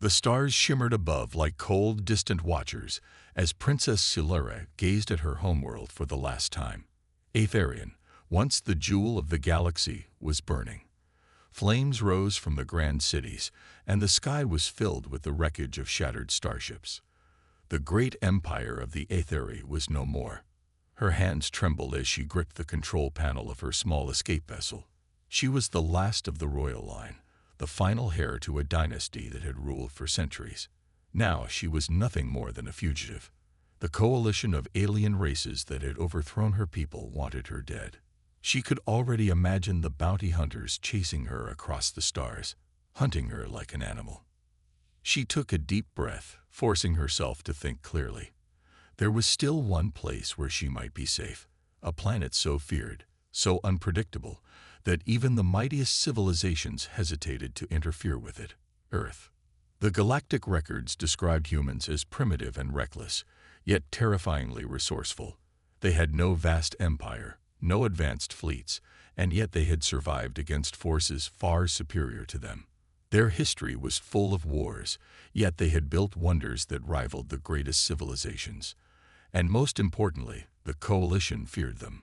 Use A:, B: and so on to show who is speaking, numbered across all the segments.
A: The stars shimmered above like cold, distant watchers as Princess Silura gazed at her homeworld for the last time. Aetherion, once the jewel of the galaxy, was burning. Flames rose from the grand cities, and the sky was filled with the wreckage of shattered starships. The great empire of the Aetheri was no more. Her hands trembled as she gripped the control panel of her small escape vessel. She was the last of the royal line, the final heir to a dynasty that had ruled for centuries. Now she was nothing more than a fugitive. The coalition of alien races that had overthrown her people wanted her dead. She could already imagine the bounty hunters chasing her across the stars, hunting her like an animal. She took a deep breath, forcing herself to think clearly. There was still one place where she might be safe, a planet so feared, so unpredictable, that even the mightiest civilizations hesitated to interfere with it: Earth. The galactic records described humans as primitive and reckless, yet terrifyingly resourceful. They had no vast empire, no advanced fleets, and yet they had survived against forces far superior to them. Their history was full of wars, yet they had built wonders that rivaled the greatest civilizations. And most importantly, the coalition feared them.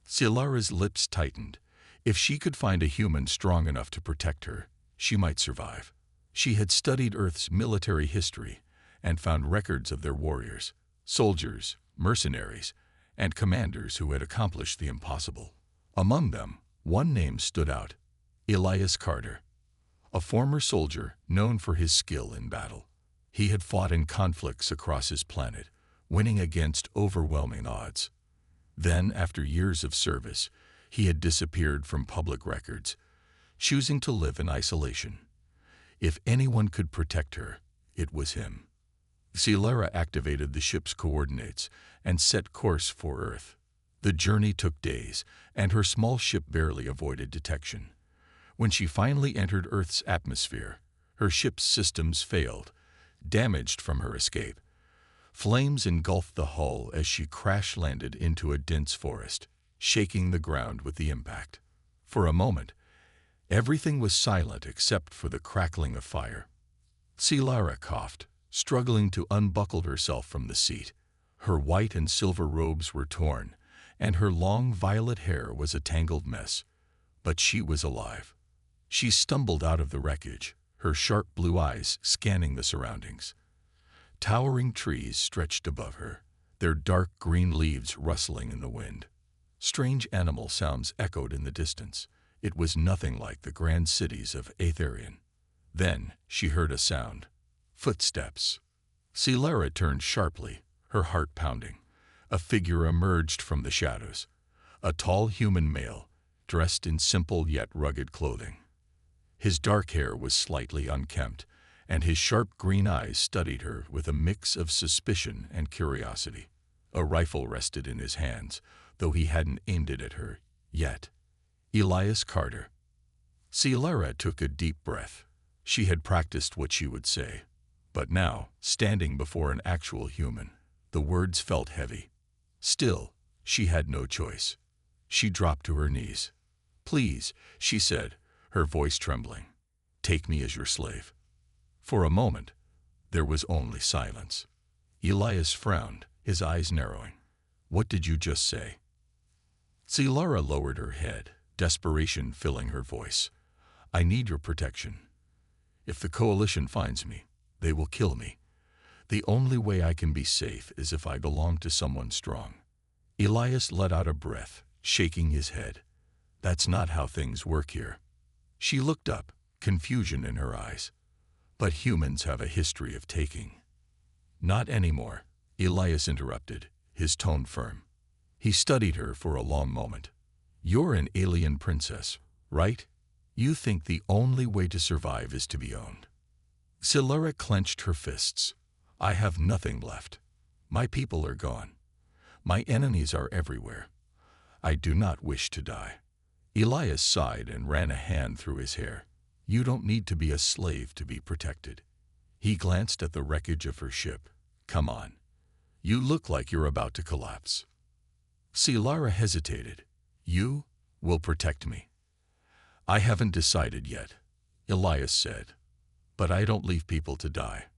A: Silara's lips tightened. If she could find a human strong enough to protect her, she might survive. She had studied Earth's military history and found records of their warriors, soldiers, mercenaries, and commanders who had accomplished the impossible. Among them, one name stood out: Elias Carter, a former soldier known for his skill in battle. He had fought in conflicts across his planet, winning against overwhelming odds. Then, after years of service, he had disappeared from public records, choosing to live in isolation. If anyone could protect her, it was him. Silura activated the ship's coordinates and set course for Earth. The journey took days, and her small ship barely avoided detection. When she finally entered Earth's atmosphere, her ship's systems failed, damaged from her escape. Flames engulfed the hull as she crash-landed into a dense forest, shaking the ground with the impact. For a moment, everything was silent except for the crackling of fire. Silura coughed, struggling to unbuckle herself from the seat. Her white and silver robes were torn, and her long violet hair was a tangled mess. But she was alive. She stumbled out of the wreckage, her sharp blue eyes scanning the surroundings. Towering trees stretched above her, their dark green leaves rustling in the wind. Strange animal sounds echoed in the distance. It was nothing like the grand cities of Aetherion. Then she heard a sound. Footsteps. Silura turned sharply, her heart pounding. A figure emerged from the shadows. A tall human male, dressed in simple yet rugged clothing. His dark hair was slightly unkempt, and his sharp green eyes studied her with a mix of suspicion and curiosity. A rifle rested in his hands, though he hadn't aimed it at her yet. Elias Carter. Silura took a deep breath. She had practiced what she would say. But now, standing before an actual human, the words felt heavy. Still, she had no choice. She dropped to her knees. "Please," she said, her voice trembling, "take me as your slave." For a moment, there was only silence. Elias frowned, his eyes narrowing. "What did you just say?" Silura lowered her head, desperation filling her voice. "I need your protection. If the coalition finds me, they will kill me. The only way I can be safe is if I belong to someone strong." Elias let out a breath, shaking his head. "That's not how things work here." She looked up, confusion in her eyes. "But humans have a history of taking." "Not anymore," Elias interrupted, his tone firm. He studied her for a long moment. "You're an alien princess, right? You think the only way to survive is to be owned." Silura clenched her fists. "I have nothing left. My people are gone. My enemies are everywhere. I do not wish to die." Elias sighed and ran a hand through his hair. "You don't need to be a slave to be protected." He glanced at the wreckage of her ship. "Come on. You look like you're about to collapse." Silura hesitated. "You will protect me." "I haven't decided yet," Elias said. But I don't leave people to die.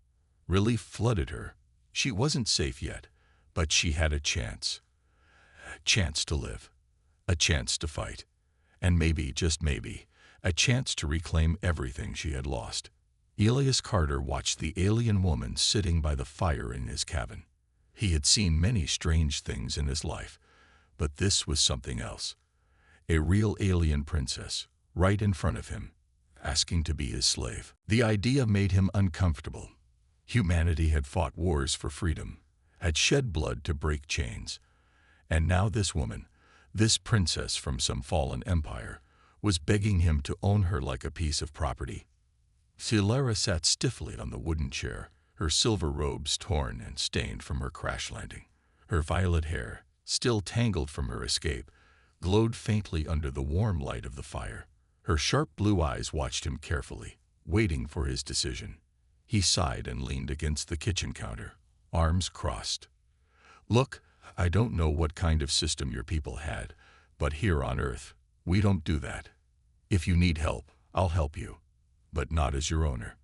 A: Relief flooded her. She wasn't safe yet, but she had a chance. A chance to live. A chance to fight. And maybe, just maybe, a chance to reclaim everything she had lost. Elias Carter watched the alien woman sitting by the fire in his cabin. He had seen many strange things in his life, but this was something else. A real alien princess, right in front of him, asking to be his slave. The idea made him uncomfortable. Humanity had fought wars for freedom, had shed blood to break chains. And now this woman, this princess from some fallen empire, was begging him to own her like a piece of property. Silera sat stiffly on the wooden chair, her silver robes torn and stained from her crash landing. Her violet hair, still tangled from her escape, glowed faintly under the warm light of the fire. Her sharp blue eyes watched him carefully, waiting for his decision. He sighed and leaned against the kitchen counter, arms crossed. Look, I don't know what kind of system your people had, but here on Earth, we don't do that. If you need help, I'll help you, but not as your owner.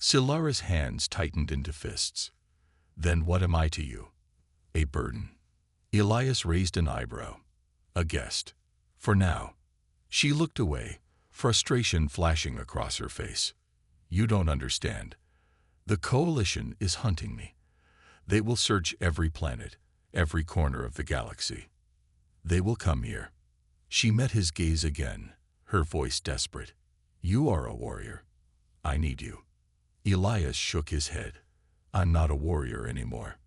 A: Silara's hands tightened into fists. Then what am I to you? A burden. Elias raised an eyebrow. A guest. For now. She looked away, frustration flashing across her face. You don't understand. The Coalition is hunting me. They will search every planet, every corner of the galaxy. They will come here. She met his gaze again, her voice desperate. You are a warrior. I need you. Elias shook his head. I'm not a warrior anymore.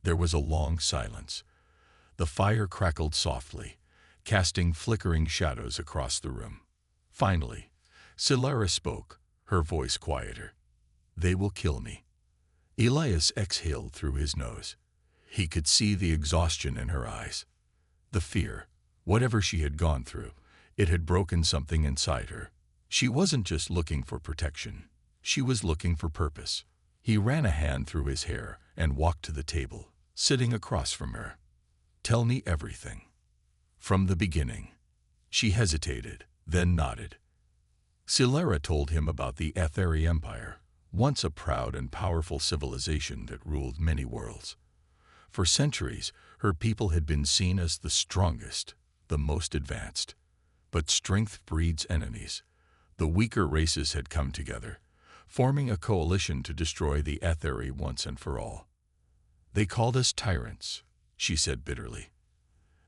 A: There was a long silence. The fire crackled softly, casting flickering shadows across the room. Finally, Silera spoke, her voice quieter. They will kill me. Elias exhaled through his nose. He could see the exhaustion in her eyes. The fear, whatever she had gone through, it had broken something inside her. She wasn't just looking for protection. She was looking for purpose. He ran a hand through his hair and walked to the table, sitting across from her. Tell me everything. From the beginning. She hesitated, then nodded. Silera told him about the Etheri Empire, once a proud and powerful civilization that ruled many worlds. For centuries, her people had been seen as the strongest, the most advanced. But strength breeds enemies. The weaker races had come together, forming a coalition to destroy the Etheri once and for all. They called us tyrants, she said bitterly.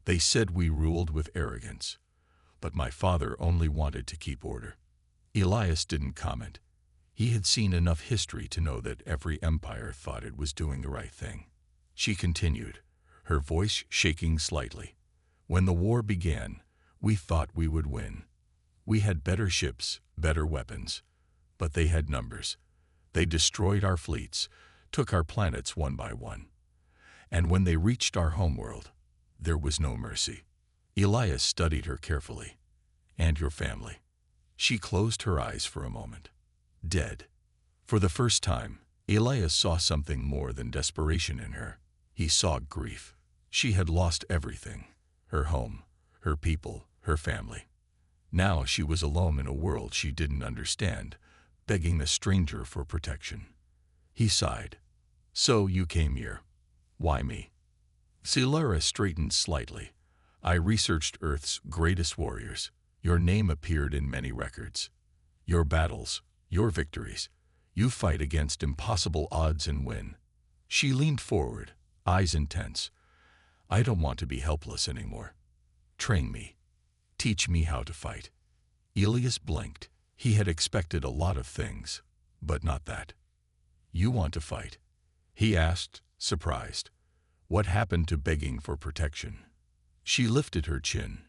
A: They said we ruled with arrogance, but my father only wanted to keep order. Elias didn't comment. He had seen enough history to know that every empire thought it was doing the right thing. She continued, her voice shaking slightly. When the war began, we thought we would win. We had better ships, better weapons, but they had numbers. They destroyed our fleets, took our planets one by one. And when they reached our homeworld, there was no mercy. Elias studied her carefully. And your family. She closed her eyes for a moment. Dead. For the first time, Elias saw something more than desperation in her. He saw grief. She had lost everything. Her home, her people, her family. Now she was alone in a world she didn't understand, begging a stranger for protection. He sighed. So you came here. Why me? Silera straightened slightly. I researched Earth's greatest warriors. Your name appeared in many records. Your battles, your victories. You fight against impossible odds and win. She leaned forward, eyes intense. I don't want to be helpless anymore. Train me. Teach me how to fight. Elias blinked. He had expected a lot of things, but not that. You want to fight? He asked, surprised. What happened to begging for protection? She lifted her chin.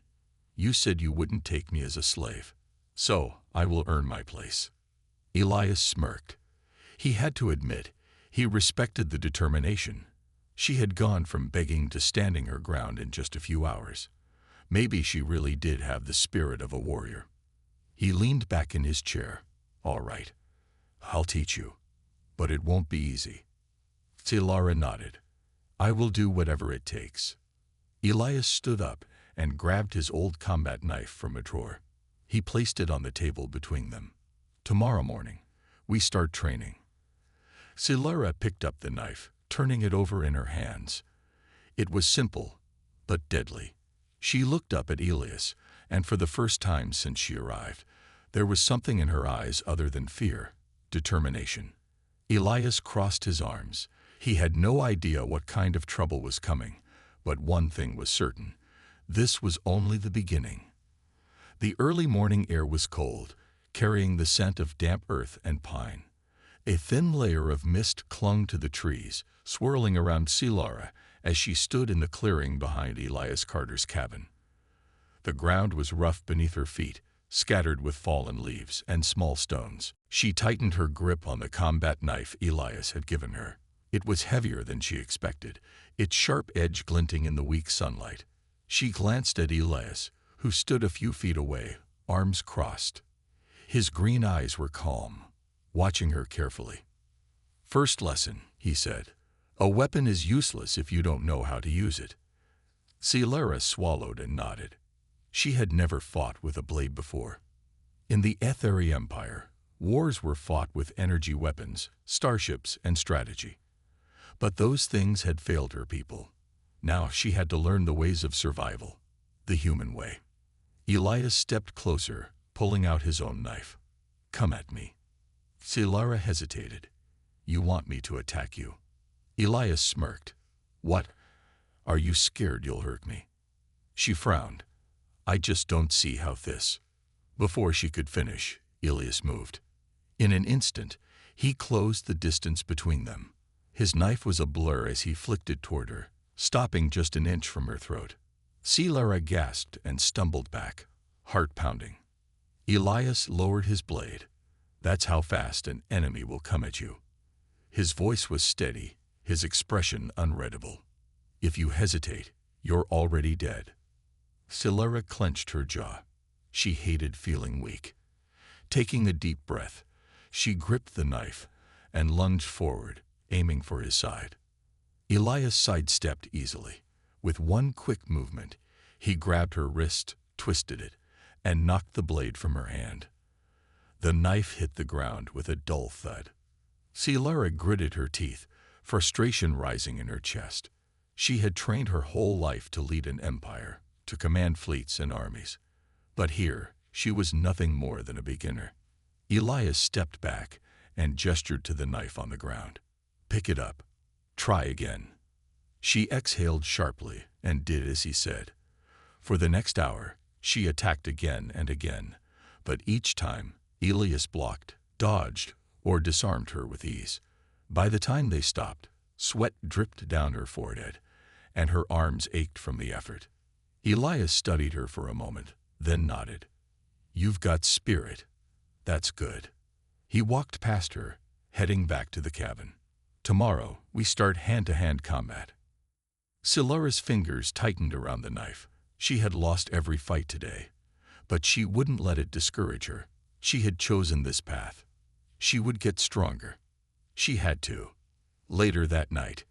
A: You said you wouldn't take me as a slave, so I will earn my place. Elias smirked. He had to admit, he respected the determination. She had gone from begging to standing her ground in just a few hours. Maybe she really did have the spirit of a warrior. He leaned back in his chair. All right, I'll teach you, but it won't be easy. Silera nodded. I will do whatever it takes. Elias stood up and grabbed his old combat knife from a drawer. He placed it on the table between them. Tomorrow morning, We start training. Silara picked up the knife, turning it over in her hands. It was simple, but deadly. She looked up at Elias, and for the first time since she arrived, there was something in her eyes other than fear, determination. Elias crossed his arms. He had no idea what kind of trouble was coming, but one thing was certain. This was only the beginning. The early morning air was cold, carrying the scent of damp earth and pine. A thin layer of mist clung to the trees, swirling around Silara as she stood in the clearing behind Elias Carter's cabin. The ground was rough beneath her feet, scattered with fallen leaves and small stones. She tightened her grip on the combat knife Elias had given her. It was heavier than she expected, its sharp edge glinting in the weak sunlight. She glanced at Elias, who stood a few feet away, arms crossed. His green eyes were calm, watching her carefully. "First lesson," he said. "A weapon is useless if you don't know how to use it." Silara swallowed and nodded. She had never fought with a blade before. In the Etheri Empire, wars were fought with energy weapons, starships, and strategy. But those things had failed her people. Now she had to learn the ways of survival, the human way. Elias stepped closer, pulling out his own knife. "Come at me." Silara hesitated. "You want me to attack you?" Elias smirked. "What? Are you scared you'll hurt me?" She frowned. "I just don't see how this." Before she could finish, Elias moved. In an instant, he closed the distance between them. His knife was a blur as he flicked it toward her, stopping just an inch from her throat. Silara gasped and stumbled back, heart pounding. Elias lowered his blade. "That's how fast an enemy will come at you." His voice was steady, his expression unreadable. "If you hesitate, you're already dead." Silara clenched her jaw. She hated feeling weak. Taking a deep breath, she gripped the knife and lunged forward, aiming for his side. Elias sidestepped easily. With one quick movement, he grabbed her wrist, twisted it, and knocked the blade from her hand. The knife hit the ground with a dull thud. Silara gritted her teeth, frustration rising in her chest. She had trained her whole life to lead an empire, to command fleets and armies. But here, she was nothing more than a beginner. Elias stepped back and gestured to the knife on the ground. "Pick it up. Try again." She exhaled sharply and did as he said. For the next hour, she attacked again and again, but each time, Elias blocked, dodged, or disarmed her with ease. By the time they stopped, sweat dripped down her forehead, and her arms ached from the effort. Elias studied her for a moment, then nodded. "You've got spirit. That's good." He walked past her, heading back to the cabin. "Tomorrow, we start hand-to-hand combat." Silara's fingers tightened around the knife. She had lost every fight today, but she wouldn't let it discourage her. She had chosen this path. She would get stronger. She had to. Later that night,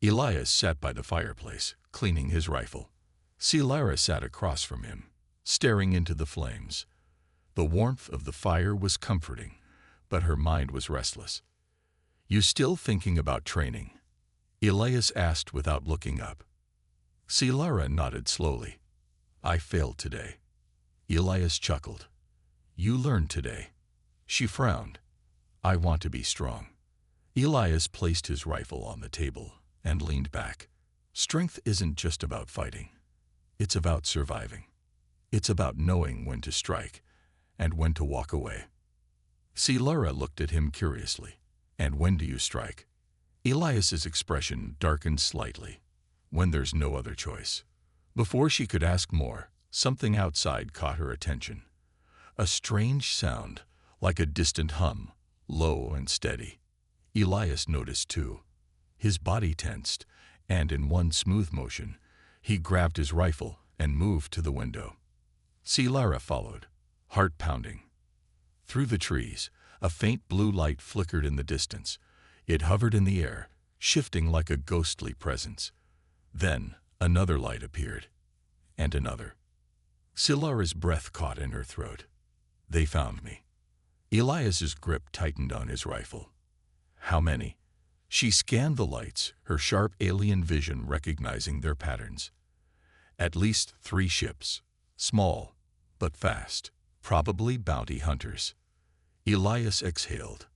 A: Elias sat by the fireplace, cleaning his rifle. Silara sat across from him, staring into the flames. The warmth of the fire was comforting, but her mind was restless. "You still thinking about training?" Elias asked without looking up. Silara nodded slowly. "I failed today." Elias chuckled. "You learned today." She frowned. "I want to be strong." Elias placed his rifle on the table and leaned back. "Strength isn't just about fighting. It's about surviving. It's about knowing when to strike and when to walk away." Silara looked at him curiously. "And when do you strike?" Elias's expression darkened slightly. "When there's no other choice." Before she could ask more, something outside caught her attention. A strange sound, like a distant hum, low and steady. Elias noticed too. His body tensed, and in one smooth motion, he grabbed his rifle and moved to the window. Silara followed, heart pounding. Through the trees, a faint blue light flickered in the distance. It hovered in the air, shifting like a ghostly presence. Then another light appeared, and another. Silara's breath caught in her throat. "They found me." Elias's grip tightened on his rifle. How many? She scanned the lights, her sharp alien vision recognizing their patterns. At least 3 ships. Small, but fast. Probably bounty hunters. Elias exhaled.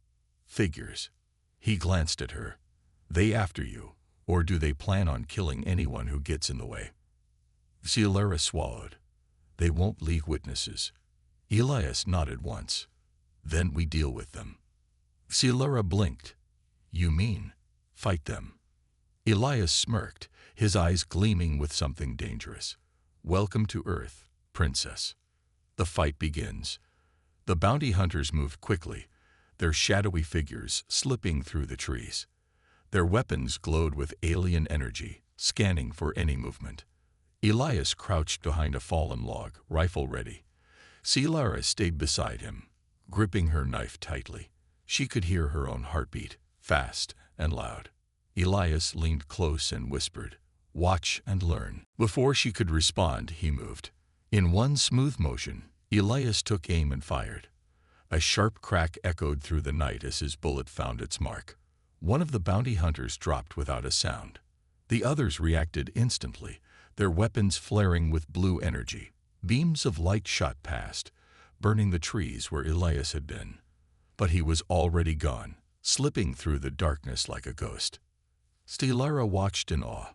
A: Figures. He glanced at her. They after you, or do they plan on killing anyone who gets in the way? Scilara swallowed. They won't leave witnesses. Elias nodded once. Then we deal with them. Scilara blinked. You mean, fight them? Elias smirked, his eyes gleaming with something dangerous. Welcome to Earth, Princess. The fight begins. The bounty hunters moved quickly, their shadowy figures slipping through the trees. Their weapons glowed with alien energy, scanning for any movement. Elias crouched behind a fallen log, rifle ready. Scilara stayed beside him, gripping her knife tightly. She could hear her own heartbeat, fast and loud. Elias leaned close and whispered, "Watch and learn." Before she could respond, he moved. In one smooth motion, Elias took aim and fired. A sharp crack echoed through the night as his bullet found its mark. One of the bounty hunters dropped without a sound. The others reacted instantly, their weapons flaring with blue energy. Beams of light shot past, burning the trees where Elias had been. But he was already gone, slipping through the darkness like a ghost. Scilara watched in awe.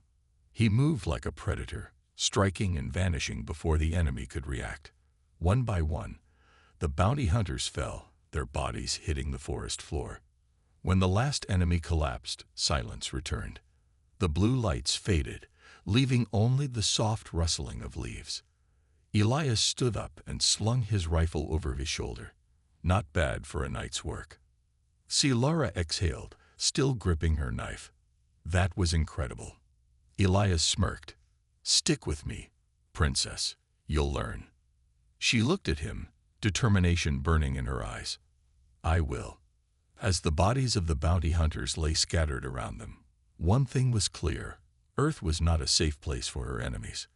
A: He moved like a predator, striking and vanishing before the enemy could react. One by one, the bounty hunters fell, their bodies hitting the forest floor. When the last enemy collapsed, silence returned. The blue lights faded, leaving only the soft rustling of leaves. Elias stood up and slung his rifle over his shoulder. Not bad for a night's work. Scilara exhaled, still gripping her knife. That was incredible. Elias smirked. Stick with me, Princess. You'll learn. She looked at him, determination burning in her eyes. I will. As the bodies of the bounty hunters lay scattered around them, one thing was clear. Earth was not a safe place for her enemies.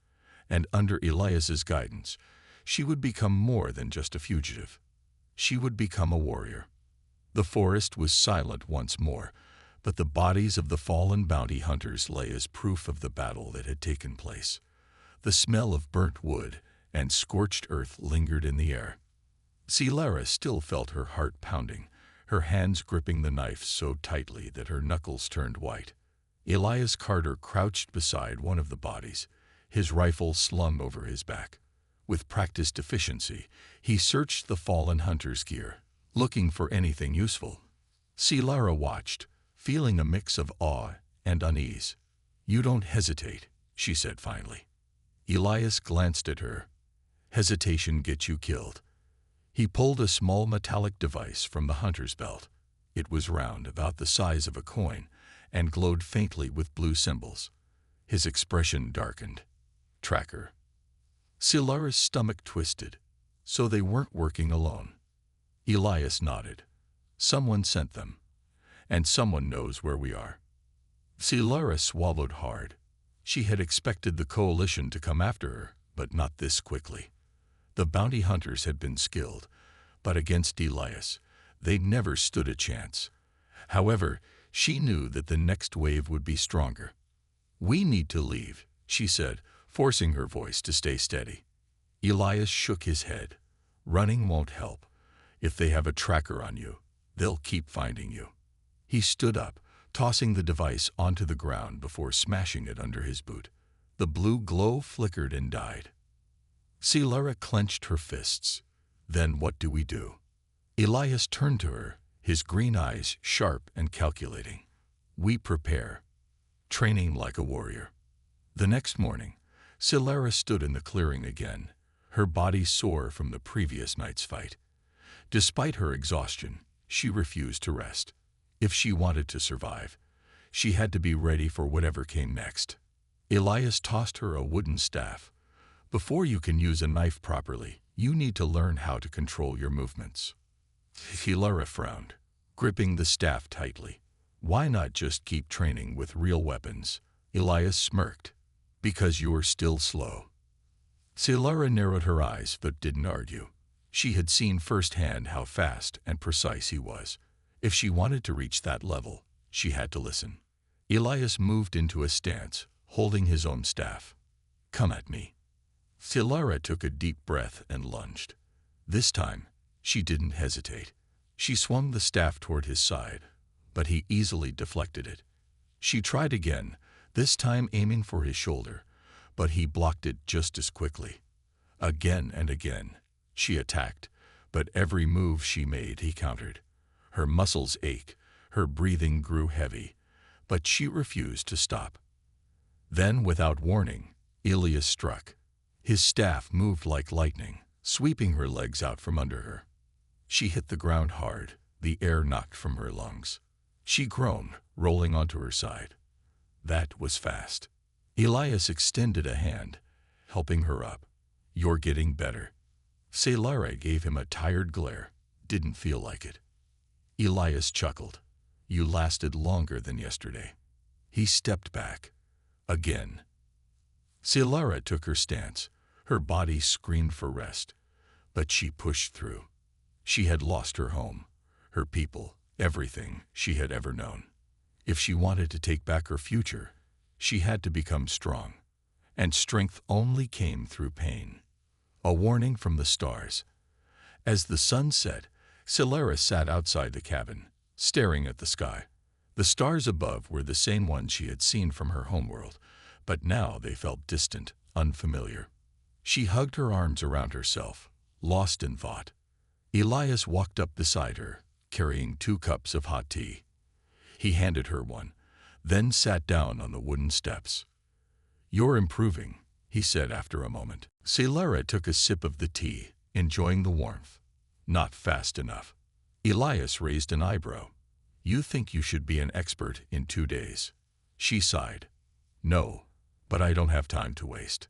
A: And under Elias's guidance, she would become more than just a fugitive. She would become a warrior. The forest was silent once more, but the bodies of the fallen bounty hunters lay as proof of the battle that had taken place. The smell of burnt wood and scorched earth lingered in the air. Scilara still felt her heart pounding, her hands gripping the knife so tightly that her knuckles turned white. Elias Carter crouched beside one of the bodies, his rifle slung over his back. With practiced efficiency, he searched the fallen hunter's gear, looking for anything useful. Scilara watched, feeling a mix of awe and unease. You don't hesitate, she said finally. Elias glanced at her. Hesitation gets you killed. He pulled a small metallic device from the hunter's belt. It was round, about the size of a coin, and glowed faintly with blue symbols. His expression darkened. Tracker. Sciara's stomach twisted. So they weren't working alone. Elias nodded. Someone sent them. And someone knows where we are. Scilara swallowed hard. She had expected the coalition to come after her, but not this quickly. The bounty hunters had been skilled, but against Elias, they'd never stood a chance. However, she knew that the next wave would be stronger. We need to leave, she said, forcing her voice to stay steady. Elias shook his head. Running won't help. If they have a tracker on you, they'll keep finding you. He stood up, tossing the device onto the ground before smashing it under his boot. The blue glow flickered and died. Scilara clenched her fists. Then what do we do? Elias turned to her, his green eyes sharp and calculating. We prepare. Training like a warrior. The next morning, Scilara stood in the clearing again, her body sore from the previous night's fight. Despite her exhaustion, she refused to rest. If she wanted to survive, she had to be ready for whatever came next. Elias tossed her a wooden staff. Before you can use a knife properly, you need to learn how to control your movements. Scilara frowned, gripping the staff tightly. Why not just keep training with real weapons? Elias smirked. Because you're still slow. Scilara narrowed her eyes but didn't argue. She had seen firsthand how fast and precise he was. If she wanted to reach that level, she had to listen. Elias moved into a stance, holding his own staff. "Come at me." Silara took a deep breath and lunged. This time, she didn't hesitate. She swung the staff toward his side, but he easily deflected it. She tried again, this time aiming for his shoulder, but he blocked it just as quickly. Again and again, she attacked, but every move she made he countered. Her muscles ached, her breathing grew heavy, but she refused to stop. Then, without warning, Elias struck. His staff moved like lightning, sweeping her legs out from under her. She hit the ground hard, the air knocked from her lungs. She groaned, rolling onto her side. That was fast. Elias extended a hand, helping her up. "You're getting better." Silara gave him a tired glare. Didn't feel like it. Elias chuckled. "You lasted longer than yesterday." He stepped back. Again. Silara took her stance. Her body screamed for rest, but she pushed through. She had lost her home, her people, everything she had ever known. If she wanted to take back her future, she had to become strong, and strength only came through pain. A warning from the stars. As the sun set, Silara sat outside the cabin, staring at the sky. The stars above were the same ones she had seen from her homeworld, but now they felt distant, unfamiliar. She hugged her arms around herself, lost in thought. Elias walked up beside her, carrying 2 cups of hot tea. He handed her one, then sat down on the wooden steps. "You're improving," he said after a moment. Silara took a sip of the tea, enjoying the warmth. "Not fast enough." Elias raised an eyebrow. "You think you should be an expert in 2 days." She sighed. "No, but I don't have time to waste."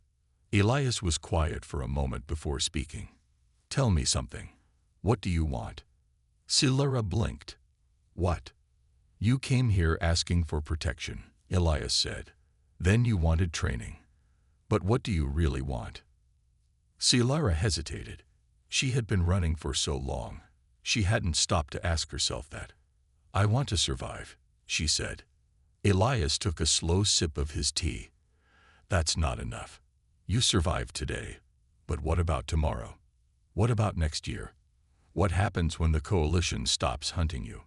A: Elias was quiet for a moment before speaking. "Tell me something. What do you want?" Silara blinked. "What?" "You came here asking for protection," Elias said. "Then you wanted training. But what do you really want?" Silara hesitated. She had been running for so long, she hadn't stopped to ask herself that. "I want to survive," she said. Elias took a slow sip of his tea. "That's not enough. You survived today, but what about tomorrow? What about next year? What happens when the coalition stops hunting you?"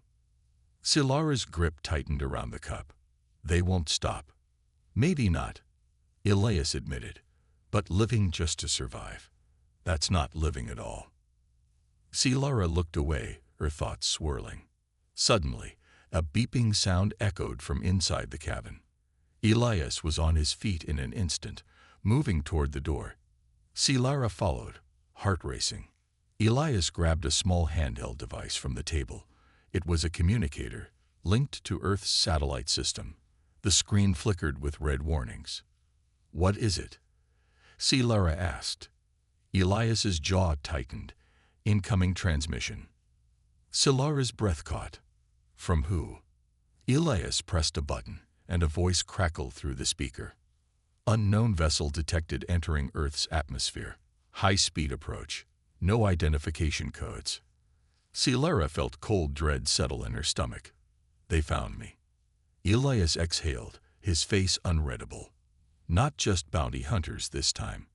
A: Silara's grip tightened around the cup. "They won't stop." "Maybe not," Elias admitted, "but living just to survive, that's not living at all." Silara looked away, her thoughts swirling. Suddenly, a beeping sound echoed from inside the cabin. Elias was on his feet in an instant, moving toward the door. Silara followed, heart racing. Elias grabbed a small handheld device from the table. It was a communicator, linked to Earth's satellite system. The screen flickered with red warnings. "What is it?" Silara asked. Elias's jaw tightened. "Incoming transmission." Silara's breath caught. "From who?" Elias pressed a button, and a voice crackled through the speaker. "Unknown vessel detected entering Earth's atmosphere. High-speed approach. No identification codes." Silara felt cold dread settle in her stomach. "They found me." Elias exhaled, his face unreadable. "Not just bounty hunters this time."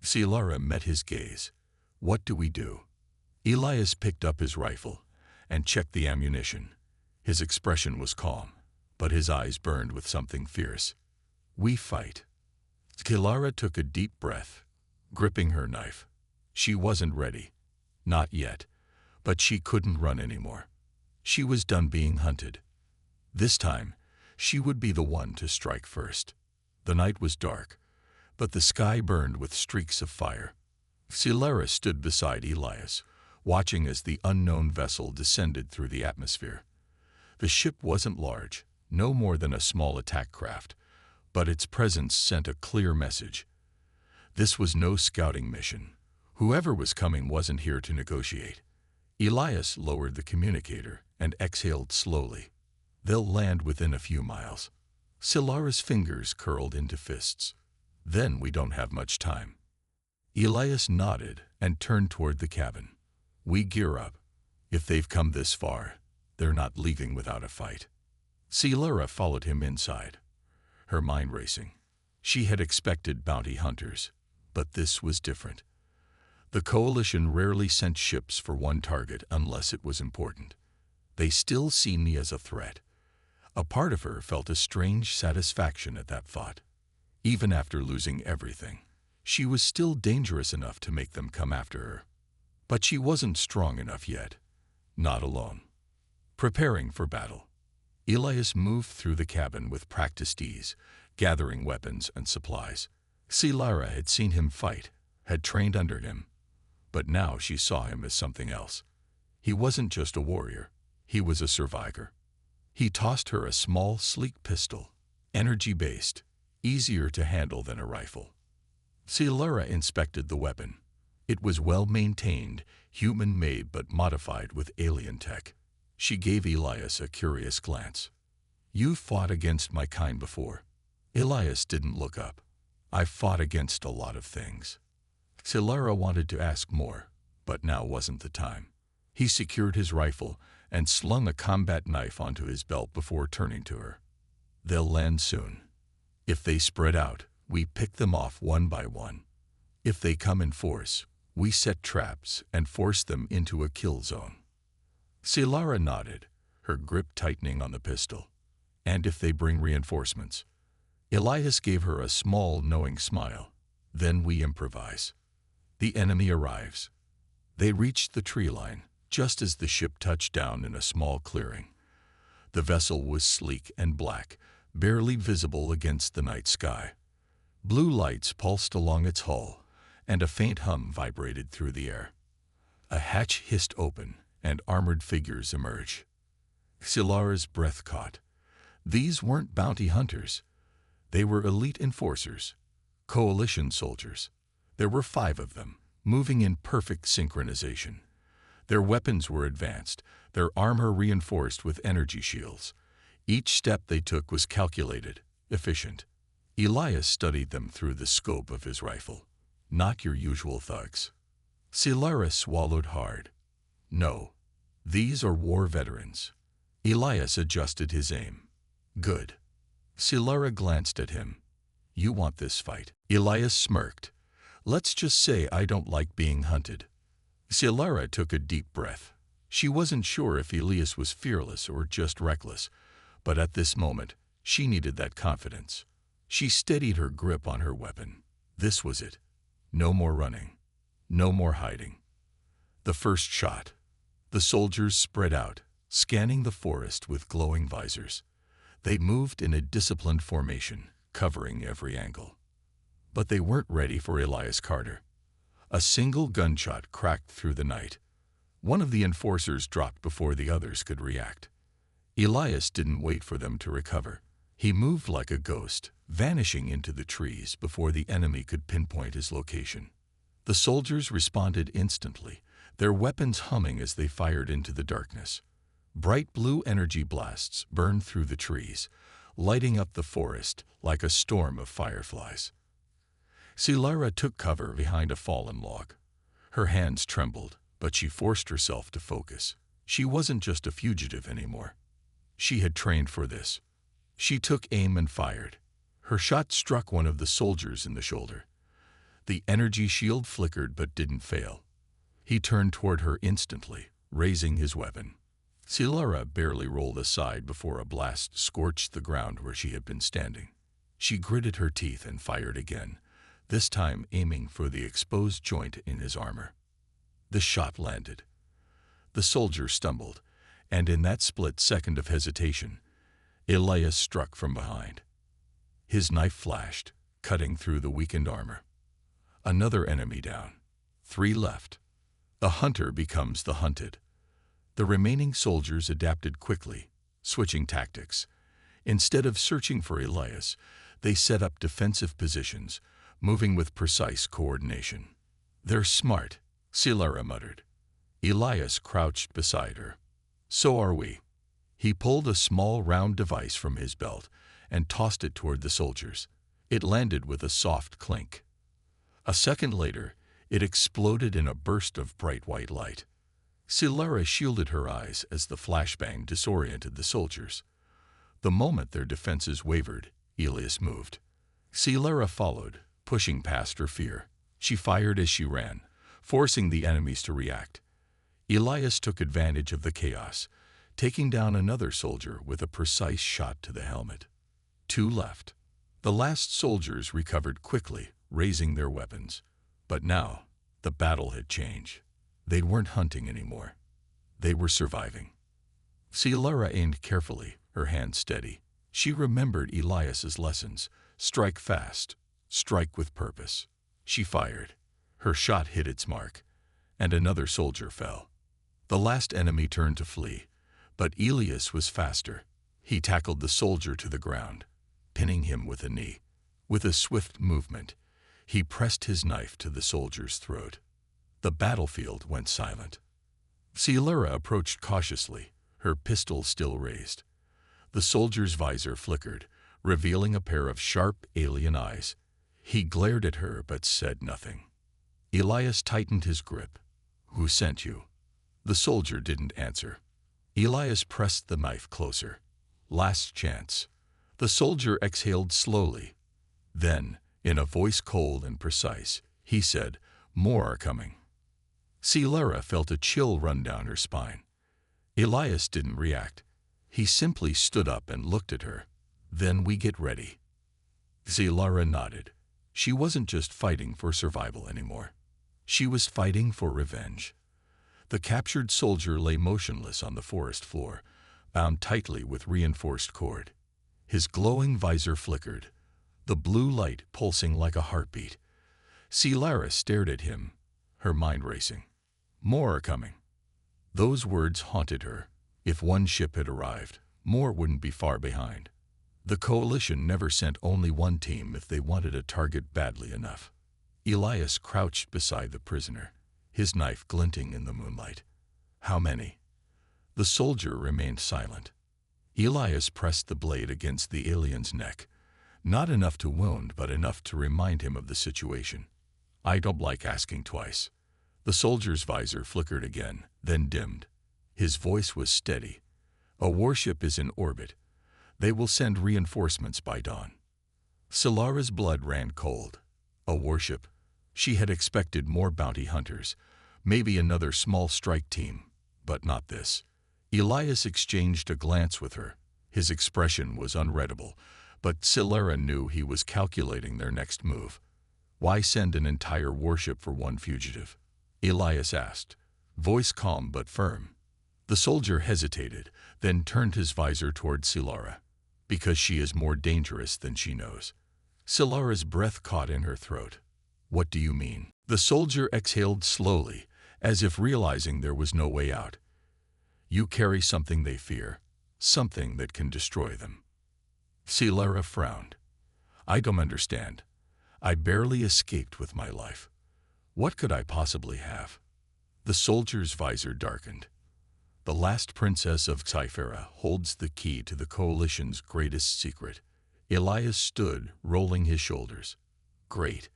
A: Silara met his gaze. "What do we do?" Elias picked up his rifle and checked the ammunition. His expression was calm, but his eyes burned with something fierce. "We fight." Silara took a deep breath, gripping her knife. She wasn't ready. Not yet. But she couldn't run anymore. She was done being hunted. This time, she would be the one to strike first. The night was dark, but the sky burned with streaks of fire. Silara stood beside Elias, watching as the unknown vessel descended through the atmosphere. The ship wasn't large, no more than a small attack craft, but its presence sent a clear message. This was no scouting mission. Whoever was coming wasn't here to negotiate. Elias lowered the communicator and exhaled slowly. "They'll land within a few miles." Silara's fingers curled into fists. "Then we don't have much time." Elias nodded and turned toward the cabin. We gear up. If they've come this far, they're not leaving without a fight. Silura followed him inside, her mind racing. She had expected bounty hunters, but this was different. The Coalition rarely sent ships for one target unless it was important. They still seen me as a threat. A part of her felt a strange satisfaction at that thought. Even after losing everything, she was still dangerous enough to make them come after her. But she wasn't strong enough yet. Not alone. Preparing for battle, Elias moved through the cabin with practiced ease, gathering weapons and supplies. Silura had seen him fight, had trained under him, but now she saw him as something else. He wasn't just a warrior, he was a survivor. He tossed her a small, sleek pistol, energy-based, easier to handle than a rifle. Silura inspected the weapon. It was well-maintained, human-made but modified with alien tech. She gave Elias a curious glance. "You've fought against my kind before." Elias didn't look up. "I've fought against a lot of things." Silura wanted to ask more, but now wasn't the time. He secured his rifle and slung a combat knife onto his belt before turning to her. "They'll land soon. If they spread out, we pick them off one by one. If they come in force, we set traps and force them into a kill zone." Silura nodded, her grip tightening on the pistol. "And if they bring reinforcements?" Elias gave her a small, knowing smile. "Then we improvise." The enemy arrives. They reached the tree line, just as the ship touched down in a small clearing. The vessel was sleek and black, barely visible against the night sky. Blue lights pulsed along its hull, and a faint hum vibrated through the air. A hatch hissed open, and armored figures emerged. Silura's breath caught. These weren't bounty hunters. They were elite enforcers, Coalition soldiers. There were 5 of them, moving in perfect synchronization. Their weapons were advanced, their armor reinforced with energy shields. Each step they took was calculated, efficient. Elias studied them through the scope of his rifle. Not your usual thugs. Silura swallowed hard. No, these are war veterans. Elias adjusted his aim. Good. Silura glanced at him. You want this fight? Elias smirked. Let's just say I don't like being hunted. Silura took a deep breath. She wasn't sure if Elias was fearless or just reckless, but at this moment, she needed that confidence. She steadied her grip on her weapon. This was it. No more running. No more hiding. The first shot. The soldiers spread out, scanning the forest with glowing visors. They moved in a disciplined formation, covering every angle. But they weren't ready for Elias Carter. A single gunshot cracked through the night. One of the enforcers dropped before the others could react. Elias didn't wait for them to recover. He moved like a ghost, vanishing into the trees before the enemy could pinpoint his location. The soldiers responded instantly, their weapons humming as they fired into the darkness. Bright blue energy blasts burned through the trees, lighting up the forest like a storm of fireflies. Silura took cover behind a fallen log. Her hands trembled, but she forced herself to focus. She wasn't just a fugitive anymore. She had trained for this. She took aim and fired. Her shot struck one of the soldiers in the shoulder. The energy shield flickered but didn't fail. He turned toward her instantly, raising his weapon. Silura barely rolled aside before a blast scorched the ground where she had been standing. She gritted her teeth and fired again, this time aiming for the exposed joint in his armor. The shot landed. The soldier stumbled, and in that split second of hesitation, Elias struck from behind. His knife flashed, cutting through the weakened armor. Another enemy down. 3 left. A hunter becomes the hunted. The remaining soldiers adapted quickly, switching tactics. Instead of searching for Elias, they set up defensive positions, moving with precise coordination. They're smart, Silura muttered. Elias crouched beside her. So are we. He pulled a small round device from his belt and tossed it toward the soldiers. It landed with a soft clink. A second later, It exploded in a burst of bright white light. Silara shielded her eyes as the flashbang disoriented the soldiers. The moment their defenses wavered, Elias moved. Silara followed, pushing past her fear. She fired as she ran, forcing the enemies to react. Elias took advantage of the chaos, taking down another soldier with a precise shot to the helmet. 2 left. The last soldiers recovered quickly, raising their weapons. But now, the battle had changed. They weren't hunting anymore. They were surviving. Silara aimed carefully, her hand steady. She remembered Elias's lessons. Strike fast, strike with purpose. She fired. Her shot hit its mark, and another soldier fell. The last enemy turned to flee, but Elias was faster. He tackled the soldier to the ground, pinning him with a knee. With a swift movement, he pressed his knife to the soldier's throat. The battlefield went silent. Silara approached cautiously, her pistol still raised. The soldier's visor flickered, revealing a pair of sharp alien eyes. He glared at her but said nothing. Elias tightened his grip. "Who sent you?" The soldier didn't answer. Elias pressed the knife closer. "Last chance." The soldier exhaled slowly. Then, in a voice cold and precise, he said, "More are coming." Silara felt a chill run down her spine. Elias didn't react. He simply stood up and looked at her. "Then we get ready." Silara nodded. She wasn't just fighting for survival anymore. She was fighting for revenge. The captured soldier lay motionless on the forest floor, bound tightly with reinforced cord. His glowing visor flickered, the blue light pulsing like a heartbeat. Silara stared at him, her mind racing. "More are coming." Those words haunted her. If one ship had arrived, more wouldn't be far behind. The coalition never sent only one team if they wanted a target badly enough. Elias crouched beside the prisoner, his knife glinting in the moonlight. "How many?" The soldier remained silent. Elias pressed the blade against the alien's neck, not enough to wound but enough to remind him of the situation. "I don't like asking twice." The soldier's visor flickered again, then dimmed. His voice was steady. "A warship is in orbit. They will send reinforcements by dawn." Silara's blood ran cold. A warship? She had expected more bounty hunters, maybe another small strike team, but not this. Elias exchanged a glance with her. His expression was unreadable, but Silara knew he was calculating their next move. "Why send an entire warship for one fugitive?" Elias asked, voice calm but firm. The soldier hesitated, then turned his visor toward Silara. "Because she is more dangerous than she knows." Silara's breath caught in her throat. "What do you mean?" The soldier exhaled slowly, as if realizing there was no way out. "You carry something they fear, something that can destroy them." Silara frowned. "I don't understand. I barely escaped with my life. What could I possibly have?" The soldier's visor darkened. "The last princess of Scifi holds the key to the coalition's greatest secret." Elias stood, rolling his shoulders. "Great.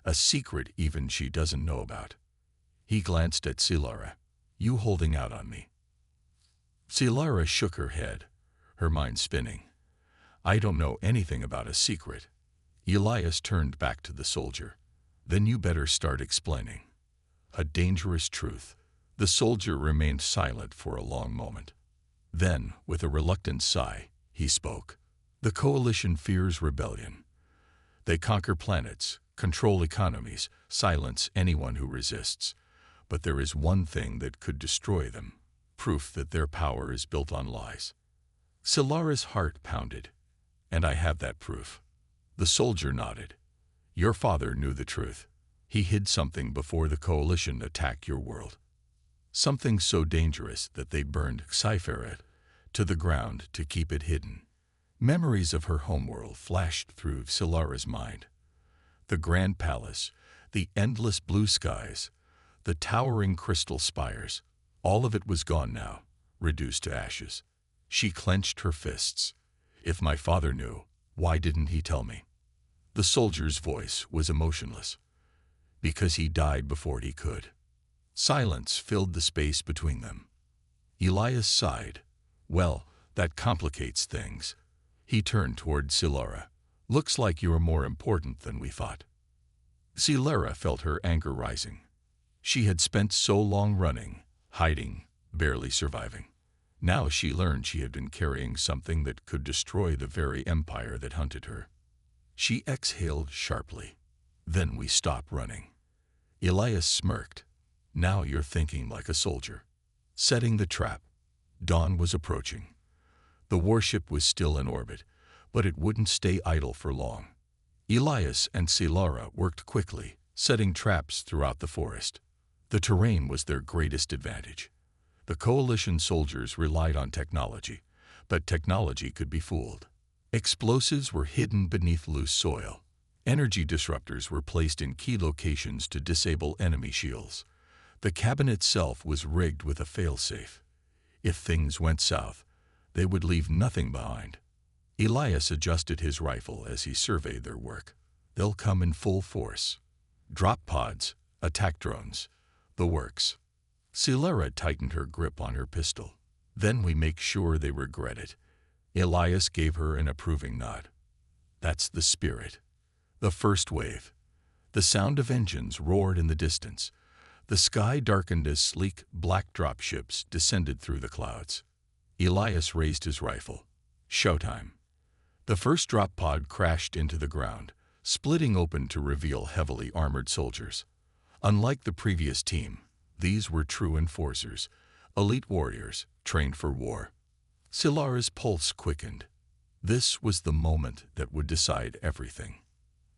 A: A secret even she doesn't know about." He glanced at Silara. "You holding out on me?" Silara shook her head, her mind spinning. "I don't know anything about a secret." Elias turned back to the soldier. "Then you better start explaining." A dangerous truth. The soldier remained silent for a long moment. Then, with a reluctant sigh, he spoke. "The coalition fears rebellion. They conquer planets, control economies, silence anyone who resists. But there is one thing that could destroy them, proof that their power is built on lies." Silara's heart pounded. "And I have that proof." The soldier nodded. "Your father knew the truth. He hid something before the coalition attacked your world. Something so dangerous that they burned Scifi to the ground to keep it hidden." Memories of her homeworld flashed through Silara's mind. The grand palace, the endless blue skies, the towering crystal spires, all of it was gone now, reduced to ashes. She clenched her fists. "If my father knew, why didn't he tell me?" The soldier's voice was emotionless. because he died before he could. Silence filled the space between them. Elias sighed. Well, that complicates things. He turned toward Silara. Looks like you are more important than we thought. Silara felt her anger rising. She had spent so long running, hiding, barely surviving. Now she learned she had been carrying something that could destroy the very empire that hunted her. She exhaled sharply. Then we stopped running. Elias smirked. Now you're thinking like a soldier. Setting the trap. Dawn was approaching. The warship was still in orbit, but it wouldn't stay idle for long. Elias and Silara worked quickly, setting traps throughout the forest. The terrain was their greatest advantage. The coalition soldiers relied on technology, but technology could be fooled. Explosives were hidden beneath loose soil. Energy disruptors were placed in key locations to disable enemy shields. The cabin itself was rigged with a failsafe. If things went south, they would leave nothing behind. Elias adjusted his rifle as he surveyed their work. They'll come in full force. Drop pods, attack drones, the works. Silara tightened her grip on her pistol. Then we make sure they regret it. Elias gave her an approving nod. That's the spirit. The first wave. The sound of engines roared in the distance. The sky darkened as sleek, black dropships descended through the clouds. Elias raised his rifle. Showtime. The first drop pod crashed into the ground, splitting open to reveal heavily armored soldiers. Unlike the previous team, these were true enforcers, elite warriors trained for war. Silara's pulse quickened. This was the moment that would decide everything.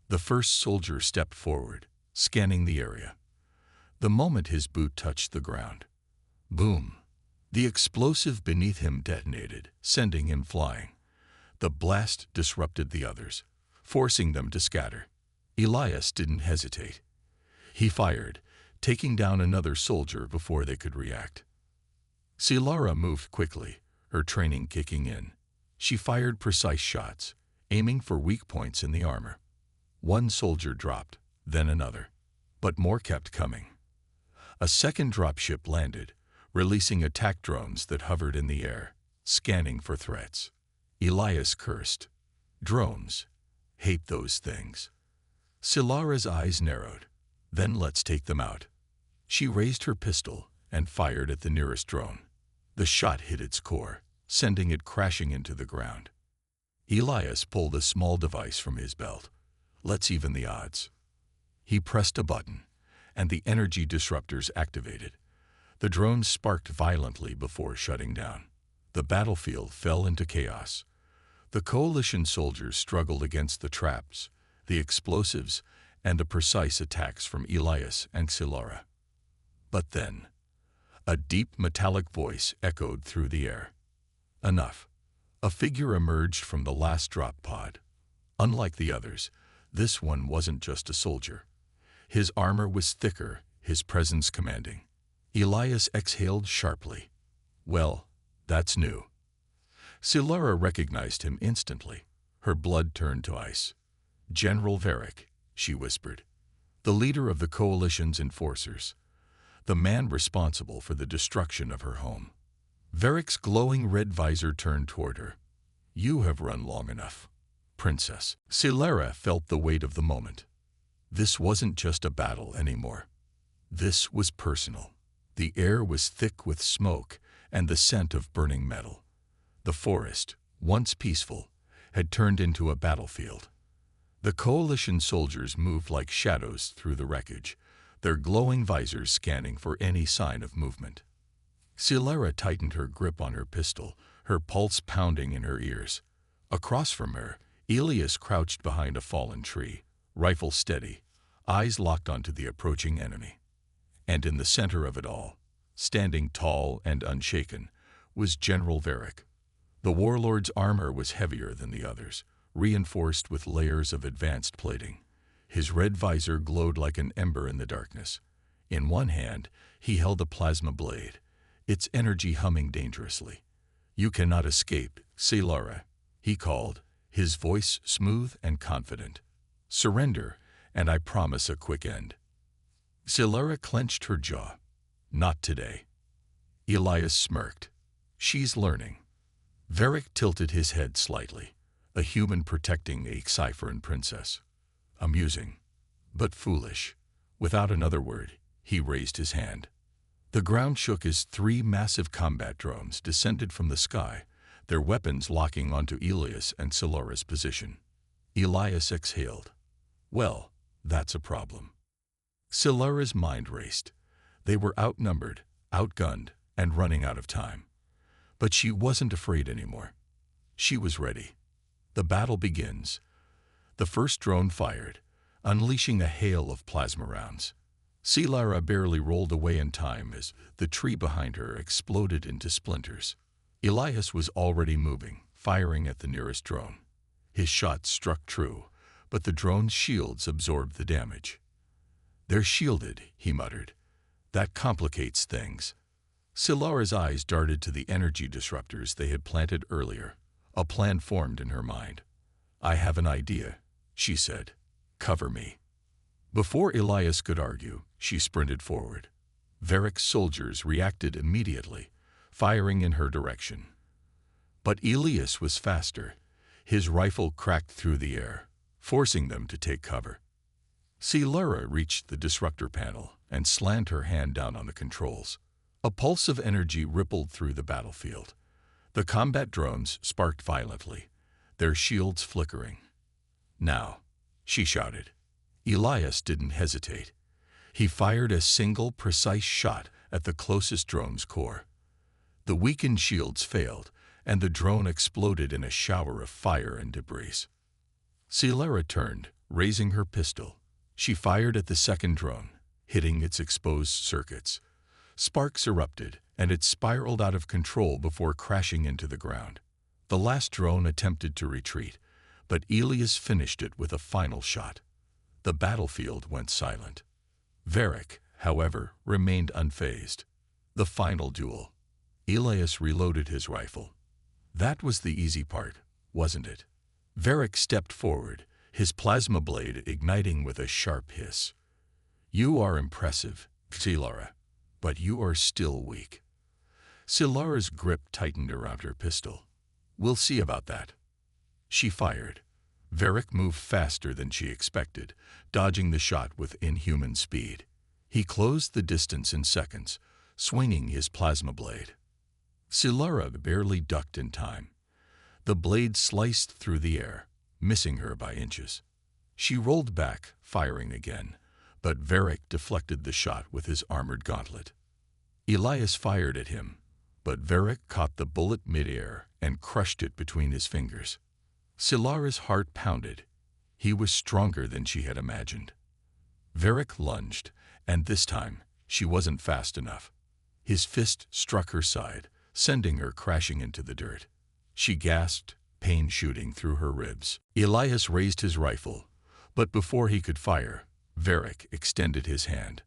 A: The first soldier stepped forward, scanning the area. The moment his boot touched the ground, boom! The explosive beneath him detonated, sending him flying. The blast disrupted the others, forcing them to scatter. Elias didn't hesitate. He fired, taking down another soldier before they could react. Silara moved quickly, her training kicking in. She fired precise shots, aiming for weak points in the armor. One soldier dropped, then another, but more kept coming. A second dropship landed, releasing attack drones that hovered in the air, scanning for threats. Elias cursed. Drones. Hate those things. Silara's eyes narrowed. Then let's take them out. She raised her pistol and fired at the nearest drone. The shot hit its core, sending it crashing into the ground. Elias pulled a small device from his belt. Let's even the odds. He pressed a button, and the energy disruptors activated. The drones sparked violently before shutting down. The battlefield fell into chaos. The coalition soldiers struggled against the traps, the explosives, and the precise attacks from Elias and Silara. But then, a deep metallic voice echoed through the air. Enough. A figure emerged from the last drop pod. Unlike the others, this one wasn't just a soldier. His armor was thicker, his presence commanding. Elias exhaled sharply. Well, that's new. Silara recognized him instantly. Her blood turned to ice. General Varric, she whispered. The leader of the coalition's enforcers. The man responsible for the destruction of her home. Varric's glowing red visor turned toward her. You have run long enough, Princess. Silara felt the weight of the moment. This wasn't just a battle anymore. This was personal. The air was thick with smoke and the scent of burning metal. The forest, once peaceful, had turned into a battlefield. The coalition soldiers moved like shadows through the wreckage, their glowing visors scanning for any sign of movement. Silara tightened her grip on her pistol, her pulse pounding in her ears. Across from her, Elias crouched behind a fallen tree, rifle steady, eyes locked onto the approaching enemy. And in the center of it all, standing tall and unshaken, was General Varric. The warlord's armor was heavier than the others, reinforced with layers of advanced plating. His red visor glowed like an ember in the darkness. In one hand, he held a plasma blade, its energy humming dangerously. You cannot escape, Silara, he called, his voice smooth and confident. Surrender, and I promise a quick end. Silara clenched her jaw. Not today. Elias smirked. She's learning. Varric tilted his head slightly, a human protecting a Sci-Fi princess. Amusing, but foolish. Without another word, he raised his hand. The ground shook as 3 massive combat drones descended from the sky, their weapons locking onto Elias and Silara's position. Elias exhaled. Well, that's a problem. Silara's mind raced. They were outnumbered, outgunned, and running out of time. But she wasn't afraid anymore. She was ready. The battle begins. The first drone fired, unleashing a hail of plasma rounds. Silara barely rolled away in time as the tree behind her exploded into splinters. Elias was already moving, firing at the nearest drone. His shot struck true, but the drone's shields absorbed the damage. They're shielded, he muttered. That complicates things. Silara's eyes darted to the energy disruptors they had planted earlier. A plan formed in her mind. I have an idea, she said. Cover me. Before Elias could argue, she sprinted forward. Varric's soldiers reacted immediately, firing in her direction. But Elias was faster. His rifle cracked through the air, forcing them to take cover. Silara reached the disruptor panel and slammed her hand down on the controls. A pulse of energy rippled through the battlefield. The combat drones sparked violently, their shields flickering. Now, she shouted. Elias didn't hesitate. He fired a single, precise shot at the closest drone's core. The weakened shields failed, and the drone exploded in a shower of fire and debris. Silara turned, raising her pistol. She fired at the second drone, hitting its exposed circuits. Sparks erupted, and it spiraled out of control before crashing into the ground. The last drone attempted to retreat, but Elias finished it with a final shot. The battlefield went silent. Varric, however, remained unfazed. The final duel. Elias reloaded his rifle. That was the easy part, wasn't it? Varric stepped forward, his plasma blade igniting with a sharp hiss. You are impressive, Silara, but you are still weak. Silara's grip tightened around her pistol. We'll see about that. She fired. Varric moved faster than she expected, dodging the shot with inhuman speed. He closed the distance in seconds, swinging his plasma blade. Silara barely ducked in time. The blade sliced through the air, missing her by inches. She rolled back, firing again, but Varric deflected the shot with his armored gauntlet. Elias fired at him, but Varric caught the bullet midair and crushed it between his fingers. Silara's heart pounded. He was stronger than she had imagined. Varric lunged, and this time she wasn't fast enough. His fist struck her side, sending her crashing into the dirt. She gasped, pain shooting through her ribs. Elias raised his rifle, but before he could fire, Varric extended his hand.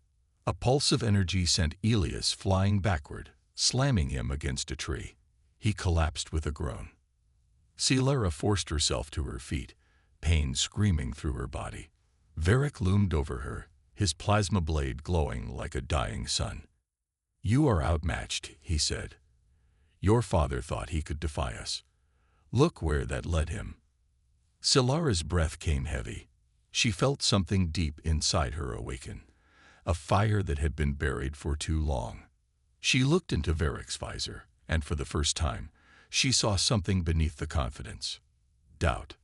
A: A pulse of energy sent Elias flying backward, slamming him against a tree. He collapsed with a groan. Silara forced herself to her feet, pain screaming through her body. Varric loomed over her, his plasma blade glowing like a dying sun. You are outmatched, he said. Your father thought he could defy us. Look where that led him. Silara's breath came heavy. She felt something deep inside her awaken, a fire that had been buried for too long. She looked into Varric's visor, and for the first time, she saw something beneath the confidence. Doubt.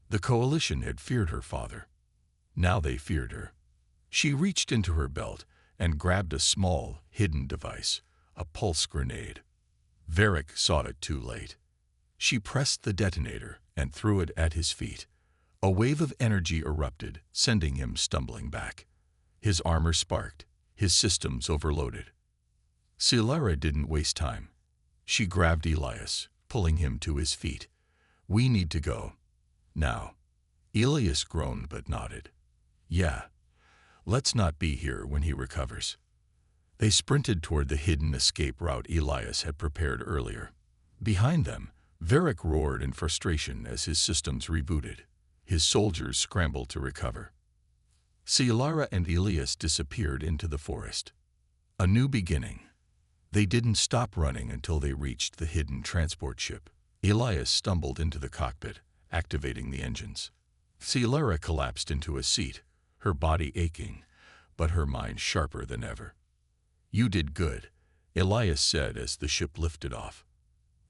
A: The coalition had feared her father. Now they feared her. She reached into her belt and grabbed a small, hidden device, a pulse grenade. Varric saw it too late. She pressed the detonator and threw it at his feet. A wave of energy erupted, sending him stumbling back. His armor sparked, his systems overloaded. Silara didn't waste time. She grabbed Elias, pulling him to his feet. We need to go. Now. Elias groaned but nodded. Yeah. Let's not be here when he recovers. They sprinted toward the hidden escape route Elias had prepared earlier. Behind them, Varric roared in frustration as his systems rebooted. His soldiers scrambled to recover. Cilara and Elias disappeared into the forest. A new beginning. They didn't stop running until they reached the hidden transport ship. Elias stumbled into the cockpit, activating the engines. Cilara collapsed into a seat, her body aching, but her mind sharper than ever. "You did good," Elias said as the ship lifted off.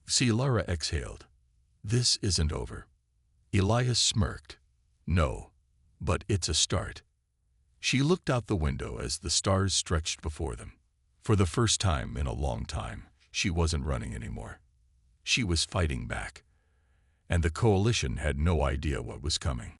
A: Cilara exhaled. "This isn't over." Elias smirked. "No, but it's a start." She looked out the window as the stars stretched before them. For the first time in a long time, she wasn't running anymore. She was fighting back. And the coalition had no idea what was coming.